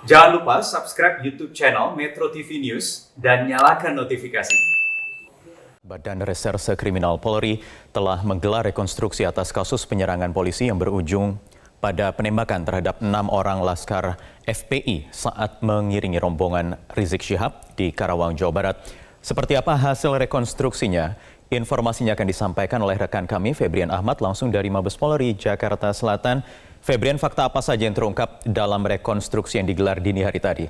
Jangan lupa subscribe YouTube channel Metro TV News dan nyalakan notifikasi. Badan Reserse Kriminal Polri telah menggelar rekonstruksi atas kasus penyerangan polisi yang berujung pada penembakan terhadap 6 orang laskar FPI saat mengiringi rombongan Rizik Syihab di Karawang, Jawa Barat. Seperti apa hasil rekonstruksinya? Informasinya akan disampaikan oleh rekan kami Febrian Ahmad langsung dari Mabes Polri, Jakarta Selatan. Febrian, fakta apa saja yang terungkap dalam rekonstruksi yang digelar dini hari tadi?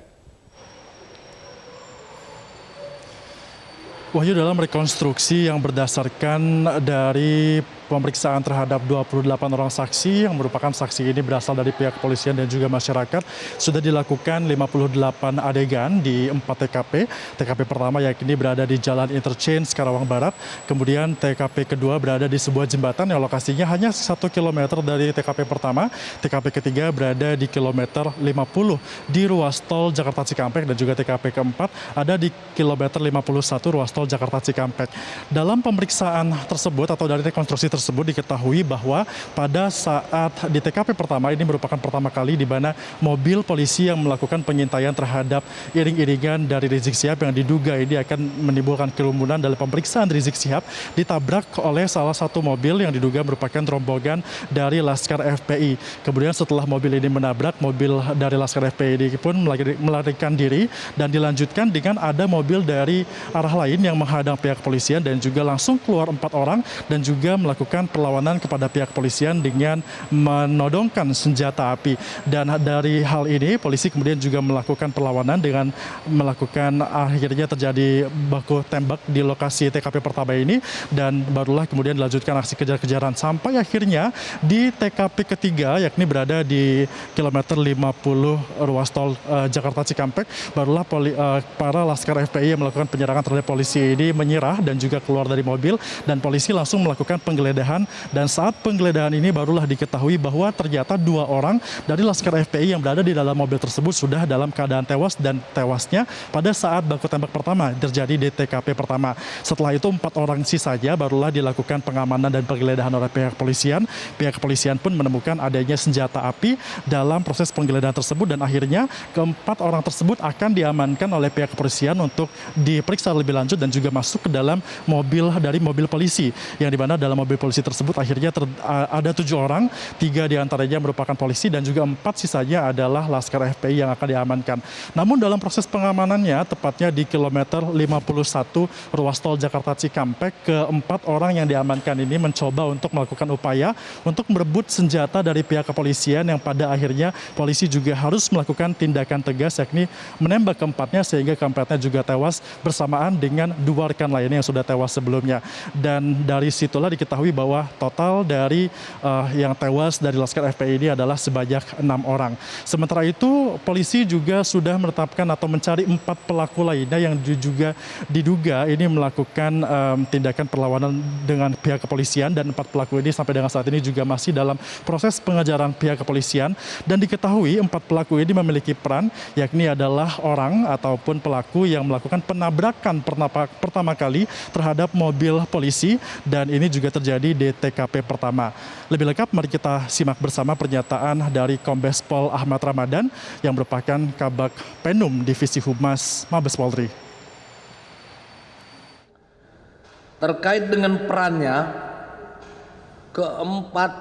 Wahyu, dalam rekonstruksi yang berdasarkan dari pemeriksaan terhadap 28 orang saksi yang merupakan saksi ini berasal dari pihak kepolisian dan juga masyarakat, sudah dilakukan 58 adegan di 4 TKP. TKP pertama yakni berada di Jalan Interchange Karawang Barat, kemudian TKP kedua berada di sebuah jembatan yang lokasinya hanya 1 km dari TKP pertama. TKP ketiga berada di kilometer 50 di ruas tol Jakarta Cikampek, dan juga TKP keempat ada di kilometer 51 ruas tol Jakarta Cikampek. Dalam pemeriksaan tersebut atau dari rekonstruksi tersebut diketahui bahwa pada saat di TKP pertama ini merupakan pertama kali di mana mobil polisi yang melakukan pengintaian terhadap iring-iringan dari Rizik Syihab yang diduga ini akan menimbulkan kerumunan dalam pemeriksaan Rizik Syihab ditabrak oleh salah satu mobil yang diduga merupakan rombongan dari Laskar FPI. Kemudian setelah mobil ini menabrak, mobil dari Laskar FPI ini pun melarikan diri dan dilanjutkan dengan ada mobil dari arah lain yang menghadang pihak kepolisian dan juga langsung keluar 4 orang dan juga melakukan perlawanan kepada pihak kepolisian dengan menodongkan senjata api. Dan dari hal ini polisi kemudian juga melakukan perlawanan dengan melakukan akhirnya terjadi baku tembak di lokasi TKP pertama ini, dan barulah kemudian dilanjutkan aksi kejar-kejaran sampai akhirnya di TKP ketiga yakni berada di kilometer 50 ruas tol Jakarta Cikampek. Barulah para Laskar FPI yang melakukan penyerangan terhadap polisi ini menyerah dan juga keluar dari mobil, dan polisi langsung melakukan penggeledahan. Dan saat penggeledahan ini barulah diketahui bahwa ternyata 2 orang dari Laskar FPI yang berada di dalam mobil tersebut sudah dalam keadaan tewas, dan tewasnya pada saat baku tembak pertama terjadi di TKP pertama. Setelah itu 4 orang sisanya barulah dilakukan pengamanan dan penggeledahan oleh pihak kepolisian. Pihak kepolisian pun menemukan adanya senjata api dalam proses penggeledahan tersebut, dan akhirnya keempat orang tersebut akan diamankan oleh pihak kepolisian untuk diperiksa lebih lanjut dan juga masuk ke dalam mobil dari mobil polisi, yang dimana dalam mobil polisi tersebut akhirnya ada 7 orang, 3 diantaranya merupakan polisi dan juga 4 sisanya adalah Laskar FPI yang akan diamankan. Namun dalam proses pengamanannya, tepatnya di kilometer 51 ruas tol Jakarta Cikampek, keempat orang yang diamankan ini mencoba untuk melakukan upaya untuk merebut senjata dari pihak kepolisian, yang pada akhirnya polisi juga harus melakukan tindakan tegas yakni menembak keempatnya sehingga keempatnya juga tewas bersamaan dengan 2 rekan lainnya yang sudah tewas sebelumnya. Dan dari situlah diketahui bahwa total dari yang tewas dari Laskar FPI ini adalah sebanyak 6 orang. Sementara itu polisi juga sudah menetapkan atau mencari 4 pelaku lainnya yang juga diduga ini melakukan tindakan perlawanan dengan pihak kepolisian, dan 4 pelaku ini sampai dengan saat ini juga masih dalam proses pengejaran pihak kepolisian. Dan diketahui 4 pelaku ini memiliki peran, yakni adalah orang ataupun pelaku yang melakukan penabrakan pertama kali terhadap mobil polisi, dan ini juga terjadi di TKP pertama. Lebih lengkap mari kita simak bersama pernyataan dari Kombes Pol Ahmad Ramadan yang merupakan Kabag Penum Divisi Humas Mabes Polri. Terkait dengan perannya, keempat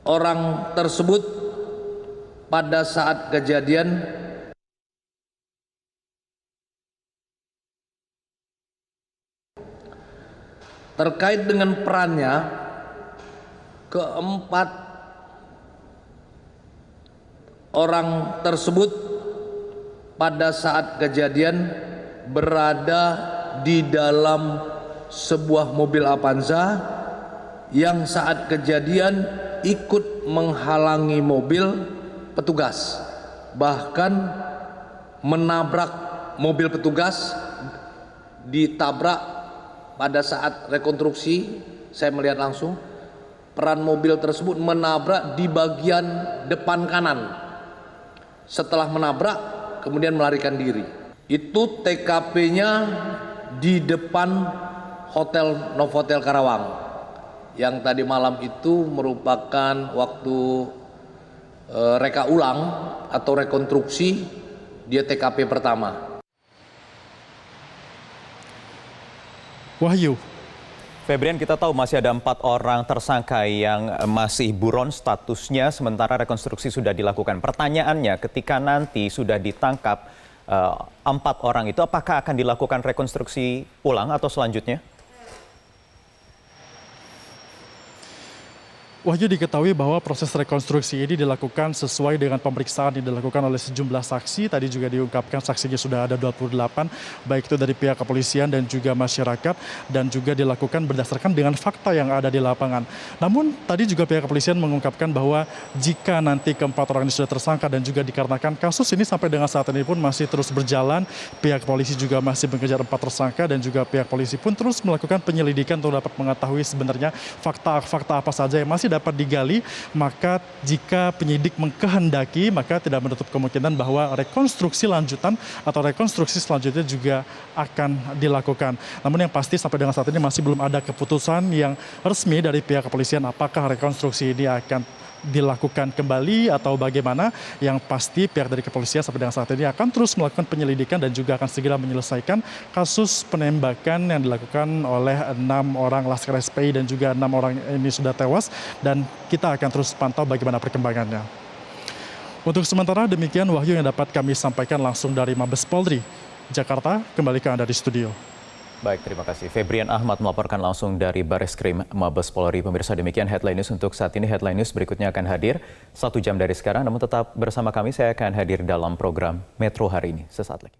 orang tersebut pada saat kejadian keempat orang tersebut pada saat kejadian berada di dalam sebuah mobil Avanza yang saat kejadian ikut menghalangi mobil petugas, bahkan menabrak mobil petugas. Ditabrak. Pada saat rekonstruksi saya melihat langsung peran mobil tersebut menabrak di bagian depan kanan. Setelah menabrak kemudian melarikan diri. Itu TKP-nya di depan Hotel Novotel Karawang, yang tadi malam itu merupakan waktu reka ulang atau rekonstruksi di TKP pertama. Wahyu. Febrian, kita tahu masih ada 4 orang tersangka yang masih buron statusnya, sementara rekonstruksi sudah dilakukan. Pertanyaannya, ketika nanti sudah ditangkap 4 orang itu, apakah akan dilakukan rekonstruksi ulang atau selanjutnya? Wahyu, diketahui bahwa proses rekonstruksi ini dilakukan sesuai dengan pemeriksaan yang dilakukan oleh sejumlah saksi. Tadi juga diungkapkan saksinya sudah ada 28, baik itu dari pihak kepolisian dan juga masyarakat, dan juga dilakukan berdasarkan dengan fakta yang ada di lapangan. Namun tadi juga pihak kepolisian mengungkapkan bahwa jika nanti keempat orang ini sudah tersangka dan juga dikarenakan kasus ini sampai dengan saat ini pun masih terus berjalan, pihak polisi juga masih mengejar 4 tersangka dan juga pihak polisi pun terus melakukan penyelidikan untuk dapat mengetahui sebenarnya fakta-fakta apa saja yang masih dapat digali. Maka jika penyidik mengkehendaki, maka tidak menutup kemungkinan bahwa rekonstruksi lanjutan atau rekonstruksi selanjutnya juga akan dilakukan. Namun yang pasti sampai dengan saat ini masih belum ada keputusan yang resmi dari pihak kepolisian apakah rekonstruksi ini akan dilakukan kembali atau bagaimana. Yang pasti pihak dari kepolisian sampai dengan saat ini akan terus melakukan penyelidikan dan juga akan segera menyelesaikan kasus penembakan yang dilakukan oleh 6 orang Laskar FPI dan juga 6 orang ini sudah tewas, dan kita akan terus pantau bagaimana perkembangannya. Untuk sementara demikian Wahyu yang dapat kami sampaikan langsung dari Mabes Polri, Jakarta. Kembali ke Anda di studio. Baik, terima kasih. Febrian Ahmad melaporkan langsung dari Bareskrim Mabes Polri. Pemirsa, demikian Headline News untuk saat ini. Headline News berikutnya akan hadir 1 jam dari sekarang. Namun tetap bersama kami, saya akan hadir dalam program Metro hari ini. Sesaat lagi.